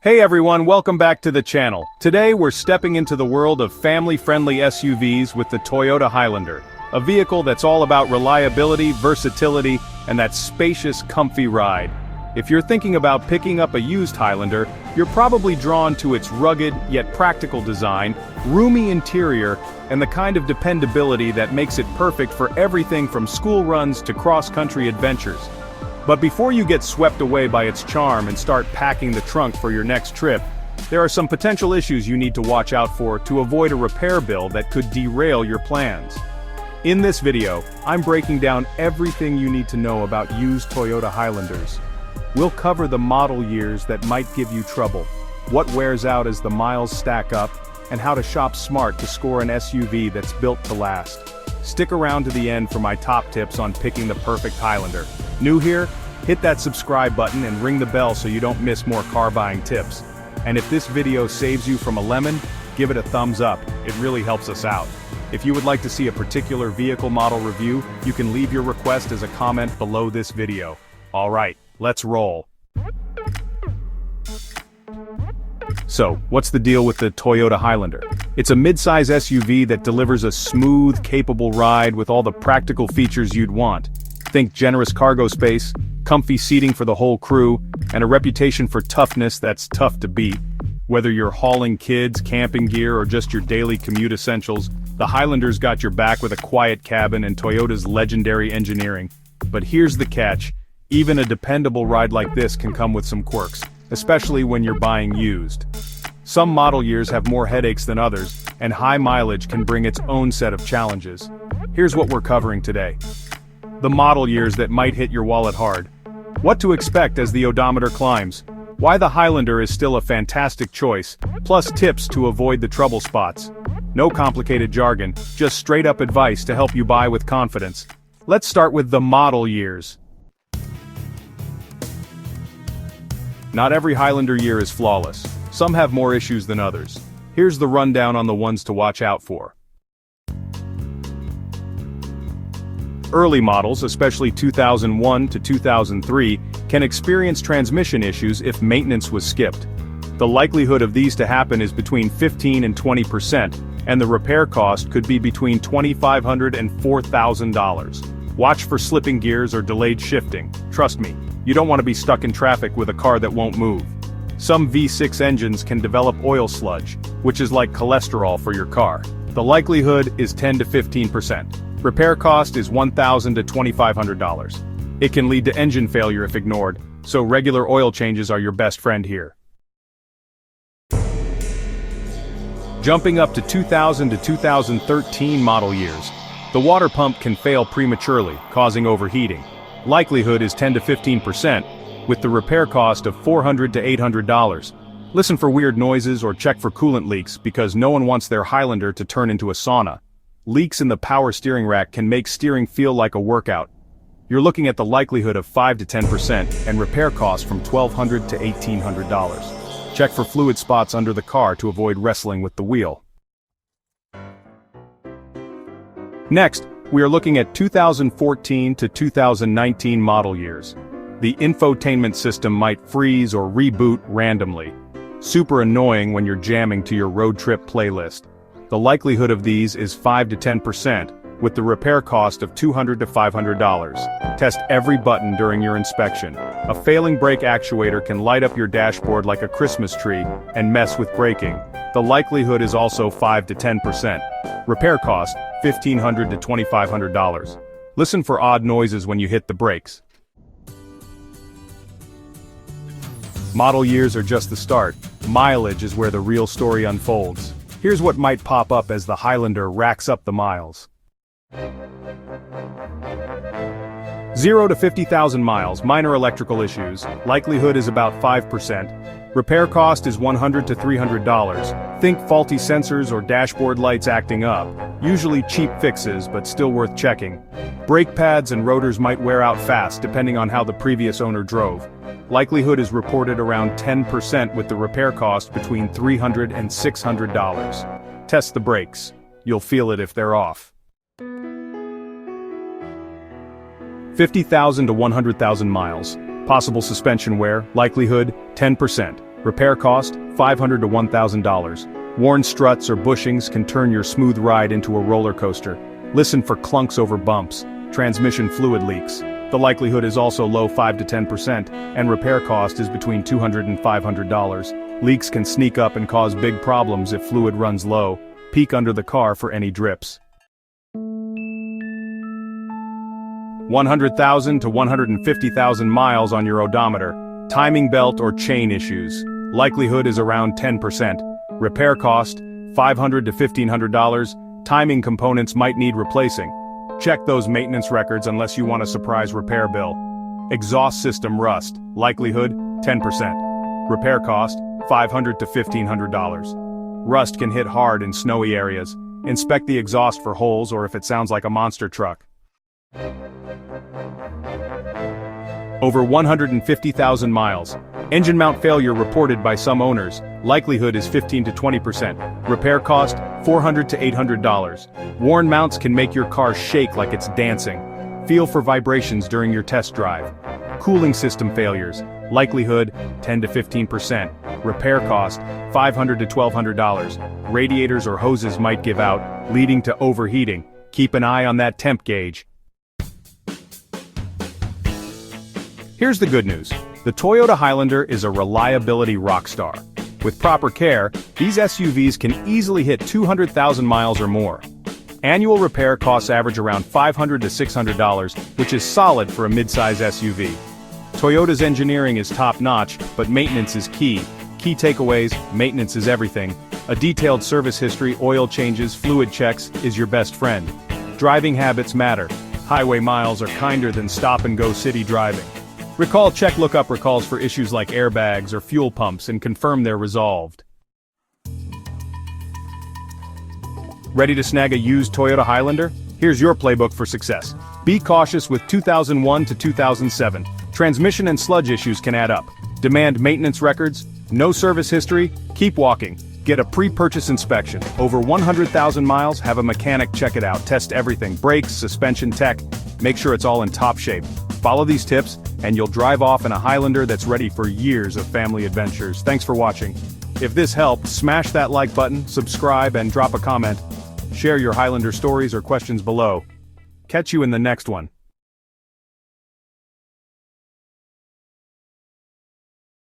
Hey everyone, welcome back to the channel. Today we're stepping into the world of family-friendly SUVs with the Toyota Highlander, a vehicle that's all about reliability, versatility, and that spacious, comfy ride. If you're thinking about picking up a used Highlander, you're probably drawn to its rugged, yet practical design, roomy interior, and the kind of dependability that makes it perfect for everything from school runs to cross-country adventures. But before you get swept away by its charm and start packing the trunk for your next trip, there are some potential issues you need to watch out for to avoid a repair bill that could derail your plans. In this video, I'm breaking down everything you need to know about used Toyota Highlanders. We'll cover the model years that might give you trouble, what wears out as the miles stack up, and how to shop smart to score an SUV that's built to last. Stick around to the end for my top tips on picking the perfect Highlander. New here? Hit that subscribe button and ring the bell so you don't miss more car buying tips. And if this video saves you from a lemon, give it a thumbs up, it really helps us out. If you would like to see a particular vehicle model review, you can leave your request as a comment below this video. Alright, let's roll. So, what's the deal with the Toyota Highlander? It's a mid-size SUV that delivers a smooth, capable ride with all the practical features you'd want. Think generous cargo space, comfy seating for the whole crew, and a reputation for toughness that's tough to beat. Whether you're hauling kids, camping gear, or just your daily commute essentials, the Highlander's got your back with a quiet cabin and Toyota's legendary engineering. But here's the catch, even a dependable ride like this can come with some quirks, especially when you're buying used. Some model years have more headaches than others, and high mileage can bring its own set of challenges. Here's what we're covering today. The model years that might hit your wallet hard. What to expect as the odometer climbs. Why the Highlander is still a fantastic choice, plus tips to avoid the trouble spots. No complicated jargon, just straight-up advice to help you buy with confidence. Let's start with the model years. Not every Highlander year is flawless. Some have more issues than others. Here's the rundown on the ones to watch out for. Early models, especially 2001 to 2003, can experience transmission issues if maintenance was skipped. The likelihood of these to happen is between 15 and 20%, and the repair cost could be between $2,500 and $4,000. Watch for slipping gears or delayed shifting. Trust me, you don't want to be stuck in traffic with a car that won't move. Some V6 engines can develop oil sludge, which is like cholesterol for your car. The likelihood is 10 to 15%. Repair cost is $1,000 to $2,500. It can lead to engine failure if ignored, so regular oil changes are your best friend here. Jumping up to 2000 to 2013 model years, the water pump can fail prematurely, causing overheating. Likelihood is 10 to 15%, with the repair cost of $400 to $800. Listen for weird noises or check for coolant leaks because no one wants their Highlander to turn into a sauna. Leaks in the power steering rack can make steering feel like a workout. You're looking at the likelihood of 5 to 10% and repair costs from $1,200 to $1,800. Check for fluid spots under the car to avoid wrestling with the wheel. Next, we are looking at 2014 to 2019 model years. The infotainment system might freeze or reboot randomly. Super annoying when you're jamming to your road trip playlist. The likelihood of these is 5 to 10%, with the repair cost of $200 to $500. Test every button during your inspection. A failing brake actuator can light up your dashboard like a Christmas tree and mess with braking. The likelihood is also 5 to 10%. Repair cost, $1,500 to $2,500. Listen for odd noises when you hit the brakes. Model years are just the start. Mileage is where the real story unfolds. Here's what might pop up as the Highlander racks up the miles. 0 to 50,000 miles, minor electrical issues, likelihood is about 5%. Repair cost is $100 to $300. Think faulty sensors or dashboard lights acting up, usually cheap fixes but still worth checking. Brake pads and rotors might wear out fast depending on how the previous owner drove. Likelihood is reported around 10% with the repair cost between $300 and $600. Test the brakes. You'll feel it if they're off. 50,000 to 100,000 miles. Possible suspension wear, likelihood 10%. Repair cost, $500 to $1,000. Worn struts or bushings can turn your smooth ride into a roller coaster. Listen for clunks over bumps. Transmission fluid leaks. The likelihood is also low 5 to 10%, and repair cost is between $200 and $500. Leaks can sneak up and cause big problems if fluid runs low. Peek under the car for any drips. 100,000 to 150,000 miles on your odometer. Timing belt or chain issues. Likelihood is around 10%. Repair cost, $500 to $1,500. Timing components might need replacing. Check those maintenance records unless you want a surprise repair bill. Exhaust system rust. Likelihood, 10%. Repair cost, $500 to $1,500. Rust can hit hard in snowy areas. Inspect the exhaust for holes or if it sounds like a monster truck. Over 150,000 miles. Engine mount failure reported by some owners. Likelihood is 15 to 20%. Repair cost, $400 to $800. Worn mounts can make your car shake like it's dancing. Feel for vibrations during your test drive. Cooling system failures. Likelihood, 10 to 15%. Repair cost, $500 to $1,200. Radiators or hoses might give out, leading to overheating. Keep an eye on that temp gauge. Here's the good news. The Toyota Highlander is a reliability rockstar. With proper care, these SUVs can easily hit 200,000 miles or more. Annual repair costs average around $500 to $600, which is solid for a mid-size SUV. Toyota's engineering is top-notch, but maintenance is key. Key takeaways: maintenance is everything. A detailed service history, oil changes, fluid checks is your best friend. Driving habits matter. Highway miles are kinder than stop-and-go city driving. Recall check lookup recalls for issues like airbags or fuel pumps and confirm they're resolved. Ready to snag a used Toyota Highlander? Here's your playbook for success. Be cautious with 2001 to 2007. Transmission and sludge issues can add up. Demand maintenance records. No service history. Keep walking. Get a pre-purchase inspection. Over 100,000 miles, have a mechanic check it out. Test everything. Brakes, suspension, tech. Make sure it's all in top shape. Follow these tips, and you'll drive off in a Highlander that's ready for years of family adventures. Thanks for watching. If this helped, smash that like button, subscribe, and drop a comment. Share your Highlander stories or questions below. Catch you in the next one.